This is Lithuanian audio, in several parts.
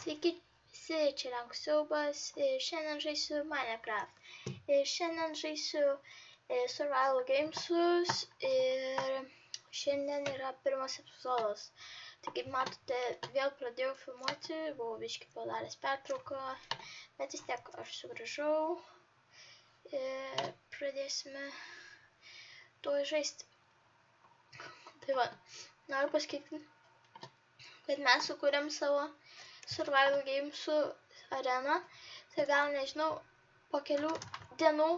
Sveiki visi, čia Lenkų siaubas ir šiandien žaisiu Minecraft. Ir šiandien žaisiu Survival Gamesus ir šiandien yra pirmas epizodas. Tai kaip matote, vėl pradėjau filmuoti, buvau biškį padaręs pertrauką, bet vis tiek aš sugrįžau ir pradėsime to žaisti. Tai va, noriu pasakyti, kad mes sukūrėm savo Survival Gamesų areną, tai gal nežinau, po kelių dienų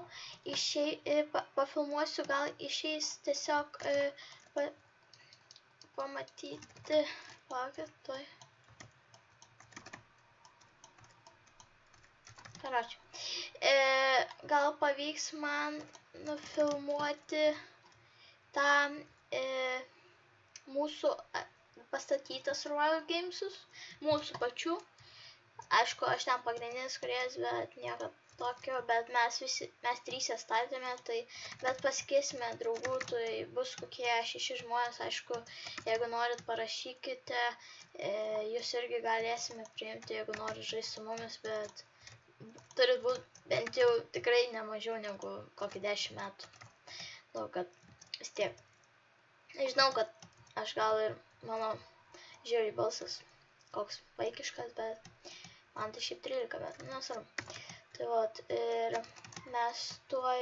pafilmuosiu, gal išeis tiesiog pamatyti, palaukit, tuoj. Gal pavyks man nufilmuoti tą mūsų pastatytą Survival Gamesus, mūsų pačių. Aišku, aš ten pagrindinis kūrėjas, bet nieko tokio, bet mes trysia statėme, tai, bet pasikėsime draugų, tai bus kokie 6 žmonės, aišku, jeigu norit parašykite, jūs irgi galėsime priimti, jeigu norit žaisti su mumis, bet turit būti bent jau tikrai nemažiau negu kokį 10 metų. Nu, kad vis tiek, žinau, kad aš gal ir mano žiūri balsas koks vaikiškas, bet man tai šiaip 13, bet nesvarbu. Tai vat, ir mes tuoj,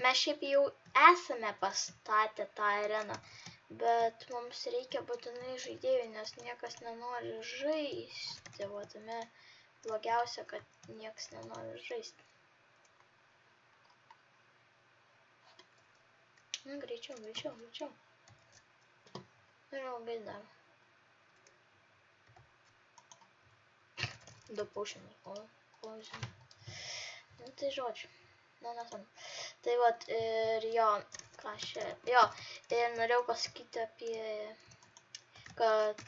mes šiaip jau esame pastatę tą areną, bet mums reikia būtinai žaidėjų, nes niekas nenori žaisti. Va, tame blogiausia, kad niekas nenori žaisti. Greičiau. Ir ilgai dar. 2 paušinai. Nu, tai žodžiu. Nesam. Tai vat, ir jo, ką čia, jo, ir norėjau pasakyti apie, kad,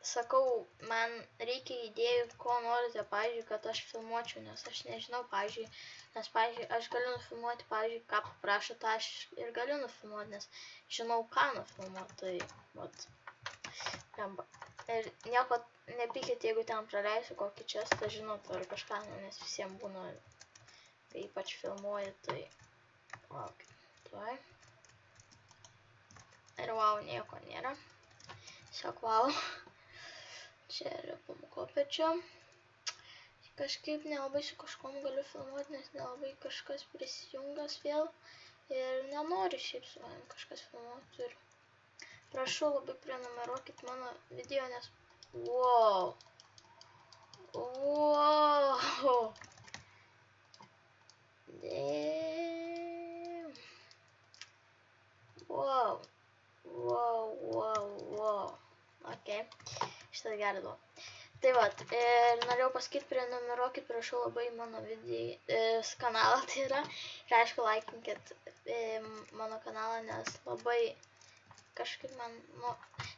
sakau, man reikia idėjų, ko norite, pavyzdžiui, kad aš filmuočiau, nes aš nežinau, pavyzdžiui, nes, pavyzdžiui, aš galiu nufilmuoti, pavyzdžiui, ką paprašote, aš ir galiu nufilmuoti, nes žinau, ką nufilmuoti, tai, vat, ir nieko nepykit, jeigu ten praleisiu kokį čestą, žinot, ar kažką, nes visiems būna, kai ypač filmuoju, tai, laukit, tuoj. Ir wow, nieko nėra, tiesiog wow. Čia yra pamokopečio. Kažkaip nelabai su kažkom galiu filmuoti, nes nelabai kažkas prisijungas vėl. Ir nenori šiaip su manim kažkas filmuoti. Ir prašau, labai prenumeruokit mano video, nes... Wow! Wow! Damn! Wow! Wow! Ok. Šitą gerą duo. Tai vat, ir norėjau pasakyti, prenumeruokit, prašau labai mano kanalą, tai yra, ir aišku, laikinkit mano kanalą, nes labai kažkaip man, nu,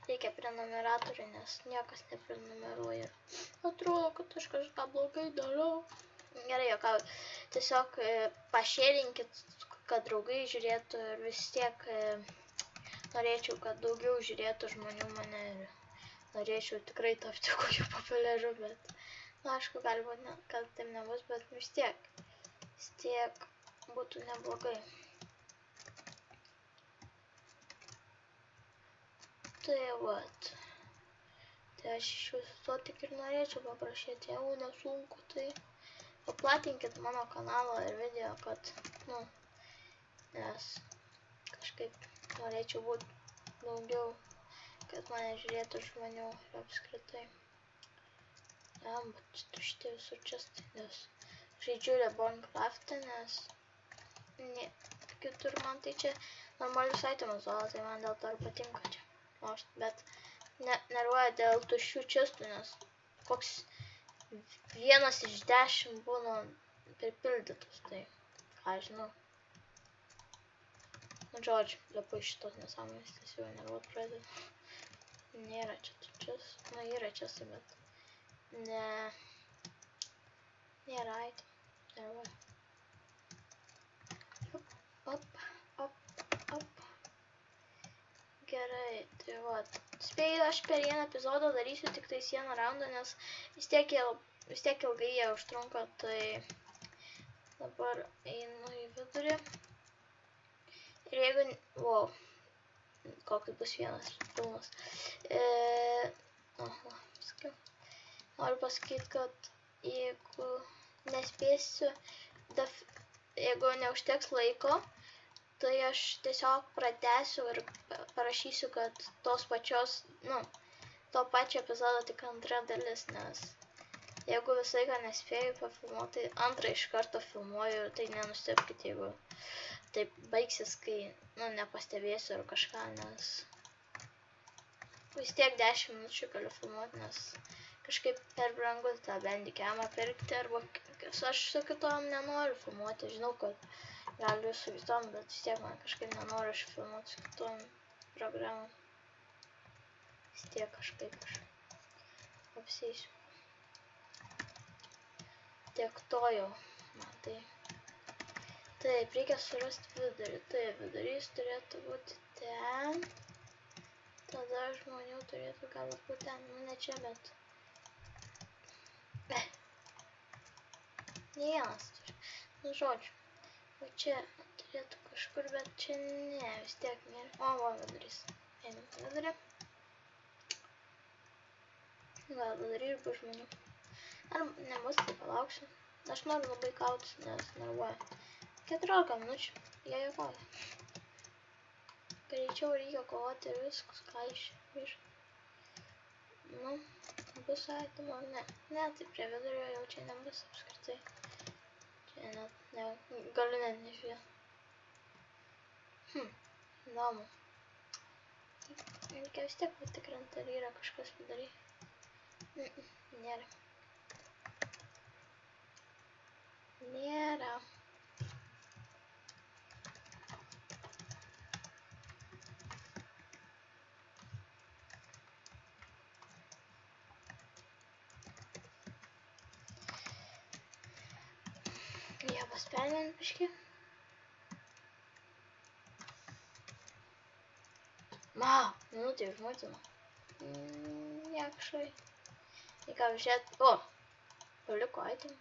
reikia prenumeratorių, nes niekas neprenumeruoja. Atrodo, kad aš kažką blogai darau. Gerai, jokau, tiesiog pašėrinkit, kad draugai žiūrėtų ir vis tiek norėčiau, kad daugiau žiūrėtų žmonių mane ir norėčiau tikrai tapti kokiu populiariu, bet, nu, aišku, gali būti, kad taip nebus, bet vis tiek būtų neblogai. Tai vat, tai aš iš jūsų to tik ir norėčiau paprašyti, jeigu nesunku, tai paplatinkit mano kanalą ir video, kad, nu, nes kažkaip norėčiau būti daugiau, kad mane žiūrėtų žmonių ir apskritai. Ja, bet tušti visur čestai, nes žaidžiu Reborn Craft'ą, nes kitur man tai čia normalius itemus duoda, tai man dėl to ir patinka čia. Bet nervuoja dėl tuščių čestų, nes koks 1 iš 10 būna pripildytus, tai ką žinau. Nu, žodžiu, lepu iš šitos nesąmonės, tiesiog nervuot pradėt. Nėra čia čestų, nu, yra čestų, bet nėra item, nervuoja. Op. Gerai, tai vat, Spėju, aš per vieną epizodą darysiu tik tais vieną raundą, nes vis tiek ilgai jie užtrunka, tai dabar einu į vidurį. Ir jeigu, wow, koks bus vienas filmas. Noriu pasakyti, kad jeigu nespėsiu, jeigu neužteks laiko, tai aš tiesiog pratęsiu ir parašysiu, kad tos pačios, to pačio epizodo tik antra dalis, nes jeigu visą laiką nespėju pafilmuoti, tai antrą iš karto filmuoju ir tai nenustebkit, jeigu taip baigsis, kai, nepastebėsiu ar kažką, nes vis tiek 10 minučių galiu filmuoti, nes kažkaip per brangu tą bandicamą pirkti, arba aš su kitom nenoriu filmuoti, žinau, kad galiu su kitom, bet vis tiek man kažkaip nenoriu aš filmuoti su kitom programom. Vis tiek kažkaip aš apsėsiu. Tiek to jau, matai. Taip, reikia surasti vidurį. Taip, vidurys turėtų būti ten. Tada žmonių turėtų galbūt ten, ne čia, bet... Ne vienas turi. Žodžiu. O čia turėtų kažkur, bet čia ne, vis tiek nėra. O, va, vidurys. Einam vidurį. Gal vidurį ir bus žmonių. Ar nebus, tai palauksiu. Aš noriu labai kautis, nes nervuoja. 14 minučių. Jie juokoja. Greičiau reikia kovoti ir viskas, ką iš. Bus aitimo, ne. Ne, tai prie vidurio jau čia nebus apskritai. Galiu net nežiūrėti. Įdomu. Reikia vis tiek patikrinti, ar yra kažkas vidury. Nėra. Nėra. Jie paspendint biškį. Minutė užmuitino. Niekšai. Reikia žiūrėti. O! Paliko itemą.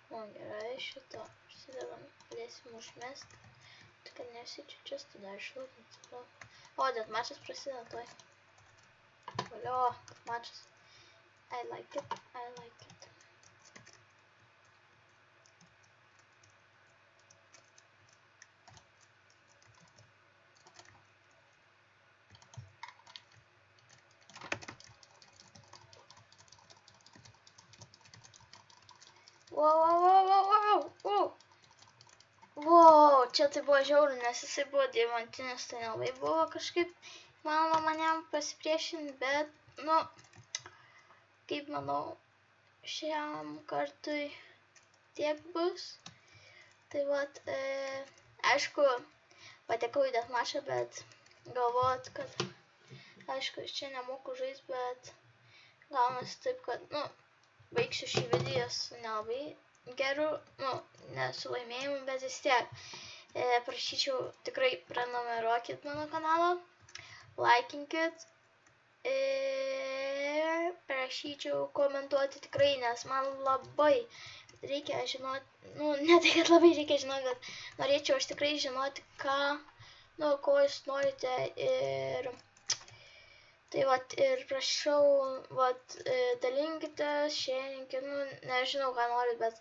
O, gerai, šitą užsidedam. Padėsim užmesti. Tai kad nesičiučias, tada išlūkinti. O, bet mačas prasideda toj. Valio, mačas. I like it. Wow, čia tai buvo žiauru, nes jisai buvo deimantinis, tai nelabai buvo kažkaip manoma maniam pasipriešinti, bet, kaip manau, šiam kartui tiek bus. Tai vat, aišku, patekau į deathmatchą, bet galvojot, kad, aišku, aš čia nemoku žaisti, bet gaunasi taip, kad, baigsiu šį video su nelabai geru, nesu laimėjimu, bet vis tiek prašyčiau tikrai prenumeruokit mano kanalą, laikinkit ir prašyčiau komentuoti tikrai, nes man labai reikia žinoti, ne tai, kad labai reikia žinoti, bet norėčiau aš tikrai žinoti, ko jūs norite ir tai vat ir prašau, dalinkitės, šėrinkit, nežinau, ką norit, bet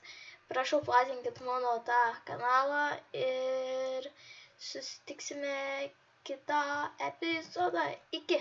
prašau platinkit mano tą kanalą ir susitiksime kitą epizodą. Iki!